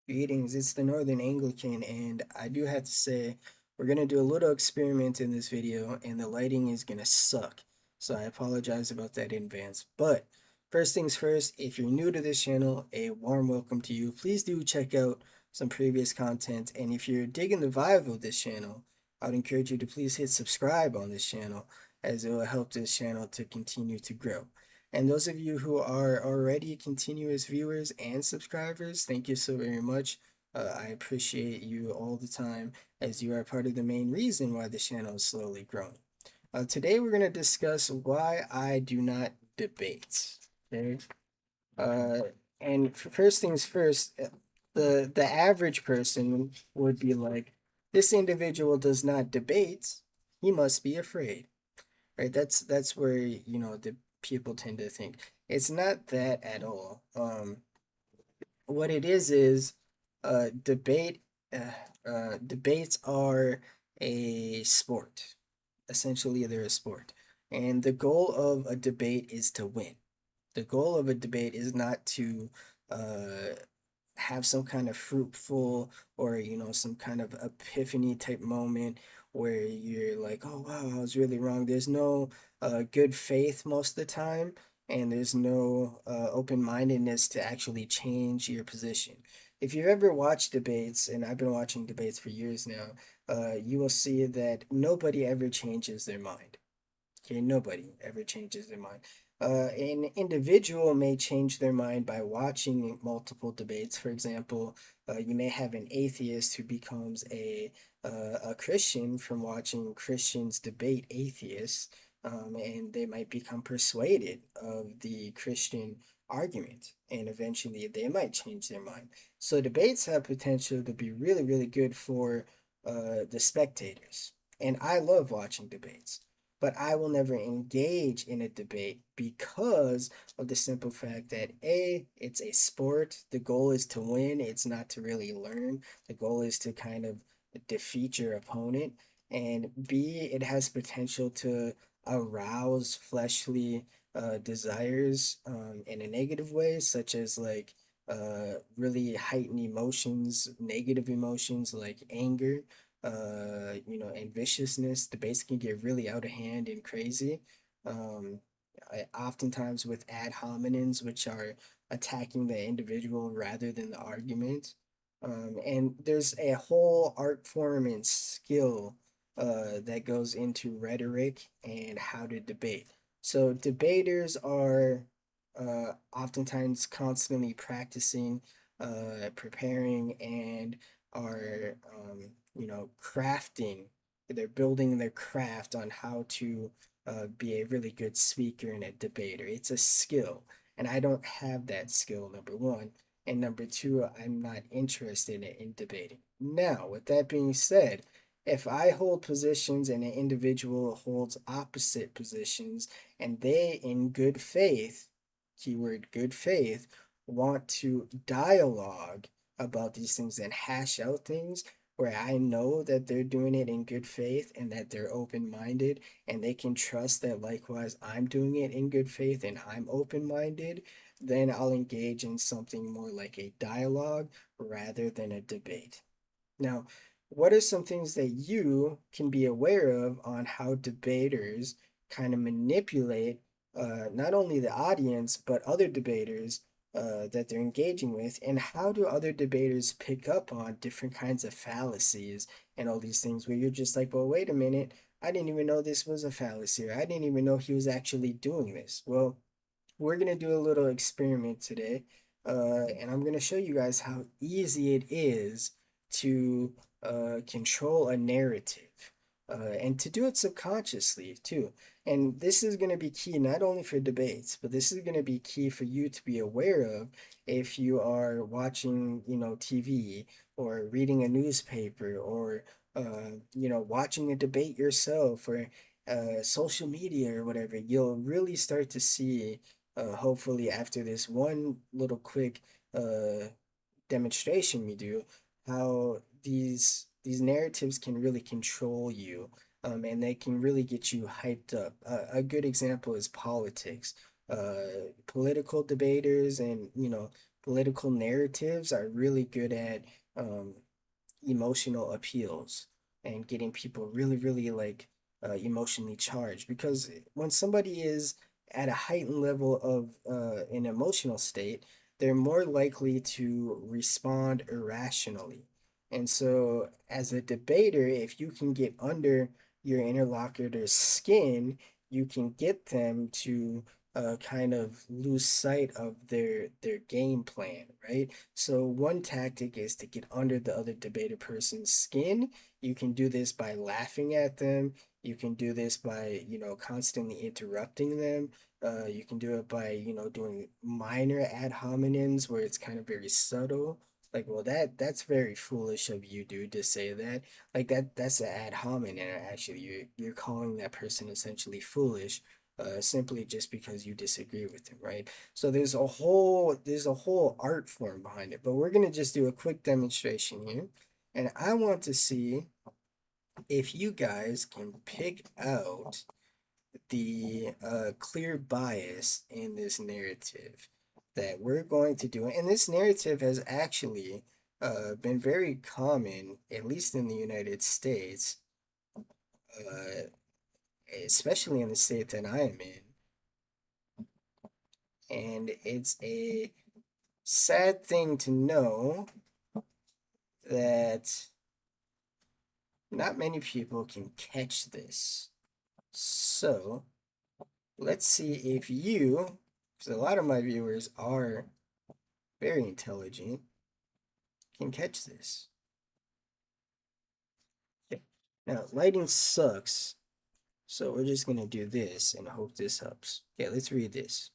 Greetings, it's the Northern Anglican, and I do have to say, we're going to do a little experiment in this video, and the lighting is going to suck. So I apologize about that in advance. But first things first, if you're new to this channel, a warm welcome to you. Please do check out some previous content, and if you're digging the vibe of this channel, I would encourage you to please hit subscribe on this channel, as it will help this channel to continue to grow. And those of you who are already continuous viewers and subscribers, thank you so very much. I appreciate you all the time, as you are part of the main reason why the channel is slowly growing. Today we're going to discuss why I do not debate. Okay. Uh, and first things first, the average person would be like, this individual does not debate. He must be afraid, right? That's where the people tend to think. It's not that at all. What it is debate. Debates are a sport. Essentially, they're a sport, and the goal of a debate is to win. The goal of a debate is not to uh, have some kind of fruitful or some kind of epiphany type moment where you're like, oh wow, I was really wrong. There's no good faith most of the time, and there's no open-mindedness to actually change your position. If you've ever watched debates, and I've been watching debates for years now, you will see that nobody ever changes their mind. Okay, nobody ever changes their mind. An individual may change their mind by watching multiple debates. For example, you may have an atheist who becomes a Christian from watching Christians debate atheists, and they might become persuaded of the Christian argument, and eventually they might change their mind. So debates have potential to be really, really good for the spectators, and I love watching debates, but I will never engage in a debate because of the simple fact that A, it's a sport. The goal is to win, it's not to really learn. The goal is to kind of defeat your opponent. And B, it has potential to arouse fleshly desires in a negative way, such as like really heightened emotions, negative emotions like anger, and viciousness. Debates can get really out of hand and crazy. Um, Oftentimes with ad hominems, which are attacking the individual rather than the argument. And there's a whole art form and skill that goes into rhetoric and how to debate. So debaters are oftentimes constantly practicing, preparing, and are crafting. They're building their craft on how to be a really good speaker and a debater. It's a skill, and I don't have that skill, number one. And number two, I'm not interested in debating. Now, with that being said, if I hold positions and an individual holds opposite positions, and they, in good faith, keyword good faith, want to dialogue about these things and hash out things where I know that they're doing it in good faith and that they're open minded, and they can trust that likewise I'm doing it in good faith and I'm open minded, then I'll engage in something more like a dialogue rather than a debate. Now, what are some things that you can be aware of on how debaters kind of manipulate not only the audience but other debaters that they're engaging with, and how do other debaters pick up on different kinds of fallacies and all these things where you're just like, well, wait a minute, I didn't even know this was a fallacy, or I didn't even know he was actually doing this. Well, we're going to do a little experiment today, and I'm going to show you guys how easy it is to control a narrative, and to do it subconsciously too. And this is going to be key not only for debates, but this is going to be key for you to be aware of if you are watching, TV, or reading a newspaper, or watching a debate yourself, or social media or whatever. You'll really start to see, hopefully after this one little quick uh, demonstration we do, how these narratives can really control you, and they can really get you hyped up. A good example is politics. Political debaters and political narratives are really good at um, emotional appeals and getting people really, really like emotionally charged. Because when somebody is at a heightened level of an emotional state, they're more likely to respond irrationally. And so, as a debater, if you can get under your interlocutor's skin, you can get them to kind of lose sight of their game plan, right? So one tactic is to get under the other debater person's skin. You can do this by laughing at them. You can do this by, constantly interrupting them. You can do it by, doing minor ad hominems where it's kind of very subtle. Like, well, that's very foolish of you, dude, to say that. Like that's an ad hominem. Actually, you're calling that person essentially foolish, simply just because you disagree with him, right? So there's a whole art form behind it, but we're gonna just do a quick demonstration here, and I want to see if you guys can pick out the clear bias in this narrative that we're going to do. And this narrative has actually been very common, at least in the United States, uh, especially in the state that I am in. And it's a sad thing to know that not many people can catch this. So let's see if you, because a lot of my viewers are very intelligent, can catch this. Okay. Now, lighting sucks, so we're just gonna do this and hope this helps. Okay, let's read this.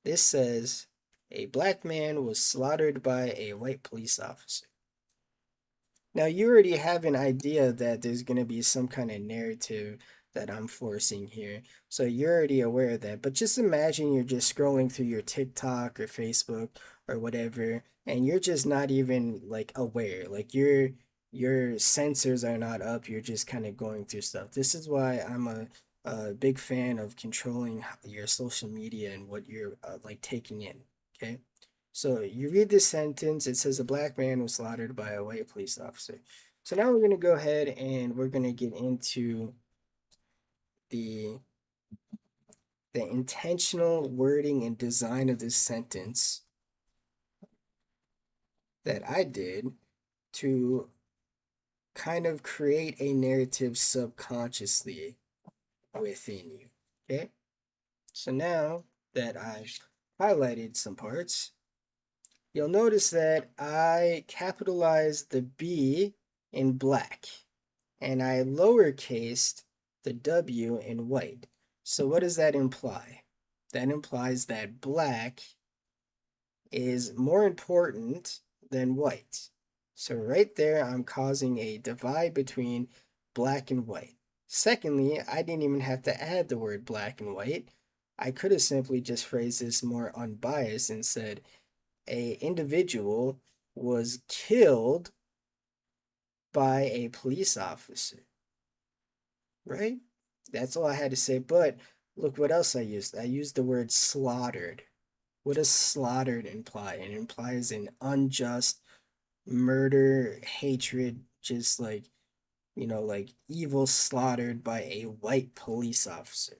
This says, a black man was slaughtered by a white police officer. Now, you already have an idea that there's going to be some kind of narrative that I'm forcing here. So you're already aware of that. But just imagine you're just scrolling through your TikTok or Facebook or whatever, and you're just not even like aware. Like your sensors are not up. You're just kind of going through stuff. This is why I'm a big fan of controlling your social media and what you're like taking in. Okay. So you read this sentence, it says a black man was slaughtered by a white police officer. So now we're going to go ahead and we're going to get into the the intentional wording and design of this sentence that I did to kind of create a narrative subconsciously within you. Okay? So now that I've highlighted some parts, you'll notice that I capitalized the B in black and I lowercased the W in white. So what does that imply? That implies that black is more important than white. So right there, I'm causing a divide between black and white. Secondly, I didn't even have to add the word black and white. I could have simply just phrased this more unbiased and said a individual was killed by a police officer, right? That's all I had to say. But look what else I used. I used the word slaughtered. What does slaughtered imply? It implies an unjust murder, hatred, just like, like evil slaughtered by a white police officer.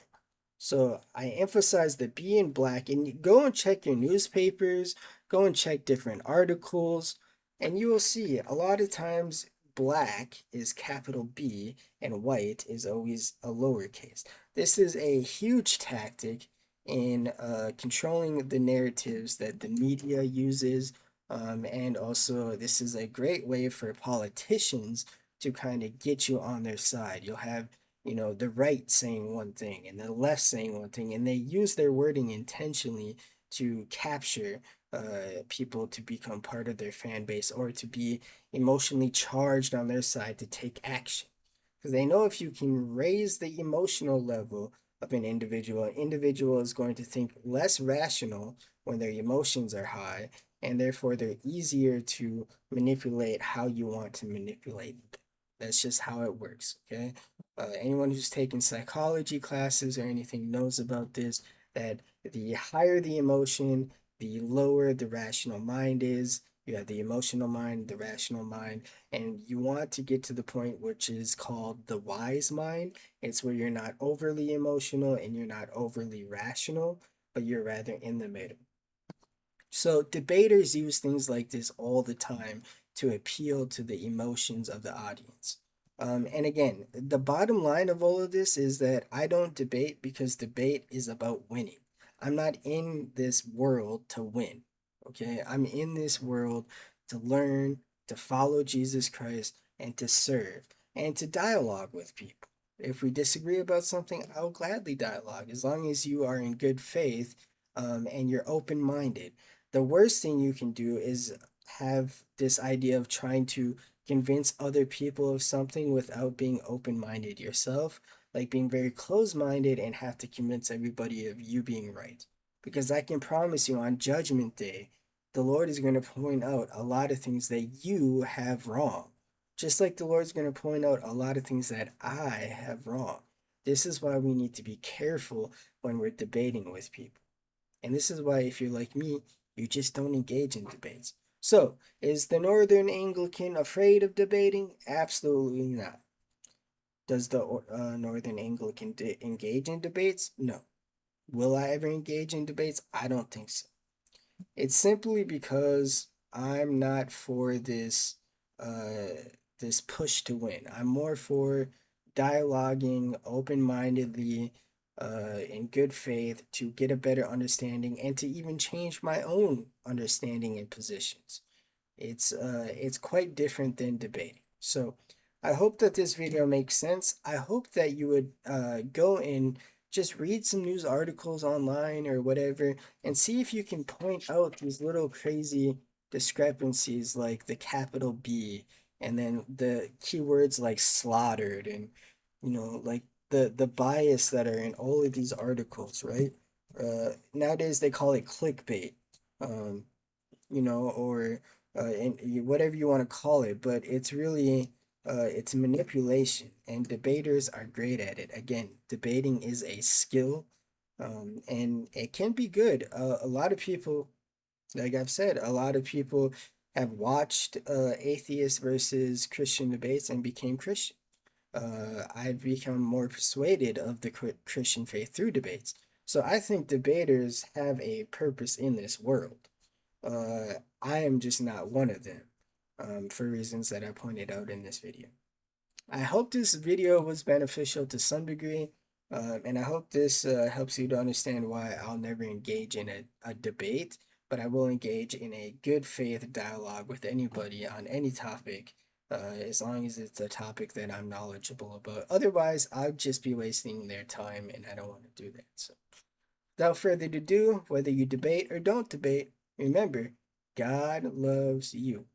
So I emphasize the B in black, and go and check your newspapers, go and check different articles, and you will see a lot of times black is capital B and white is always a lowercase. This is a huge tactic in controlling the narratives that the media uses. And also, this is a great way for politicians to kind of get you on their side. You'll have the right saying one thing and the left saying one thing, and they use their wording intentionally to capture people to become part of their fan base or to be emotionally charged on their side to take action. Because they know if you can raise the emotional level of an individual is going to think less rational when their emotions are high, and therefore they're easier to manipulate how you want to manipulate them. That's just how it works, okay? Anyone who's taken psychology classes or anything knows about this, that The higher the emotion, the lower the rational mind is. You have the emotional mind, the rational mind, and you want to get to the point which is called the wise mind. It's where you're not overly emotional and you're not overly rational, but you're rather in the middle. So debaters use things like this all the time to appeal to the emotions of the audience. And again, the bottom line of all of this is that I don't debate because debate is about winning. I'm not in this world to win. Okay. I'm in this world to learn, to follow Jesus Christ, and to serve and to dialogue with people. If we disagree about something, I'll gladly dialogue as long as you are in good faith, and you're open minded. The worst thing you can do is have this idea of trying to convince other people of something without being open minded yourself, like being very close minded and have to convince everybody of you being right. Because I can promise you on Judgment Day, the Lord is going to point out a lot of things that you have wrong. Just like the Lord's going to point out a lot of things that I have wrong. This is why we need to be careful when we're debating with people. And this is why, if you're like me, you just don't engage in debates. So, is the Northern Anglican afraid of debating? Absolutely not. Does the Northern Anglican engage in debates? No. Will I ever engage in debates? I don't think so. It's simply because I'm not for this push to win. I'm more for dialoguing open-mindedly, in good faith to get a better understanding and to even change my own understanding and positions. It's quite different than debating. So I hope that this video makes sense. I hope that you would go and just read some news articles online or whatever and see if you can point out these little crazy discrepancies like the capital B and then the keywords like slaughtered and like the bias that are in all of these articles, right? Nowadays they call it clickbait. Um, or whatever you want to call it, but it's really it's manipulation, and debaters are great at it. Again, debating is a skill, and it can be good. A lot of people, like I've said, a lot of people have watched atheist versus Christian debates and became Christian. I've become more persuaded of the Christian faith through debates. So I think debaters have a purpose in this world. I am just not one of them, for reasons that I pointed out in this video. I hope this video was beneficial to some degree, and I hope this helps you to understand why I'll never engage in a debate, but I will engage in a good faith dialogue with anybody on any topic, as long as it's a topic that I'm knowledgeable about. Otherwise, I'd just be wasting their time, and I don't want to do that. So, without further ado, whether you debate or don't debate, remember, God loves you.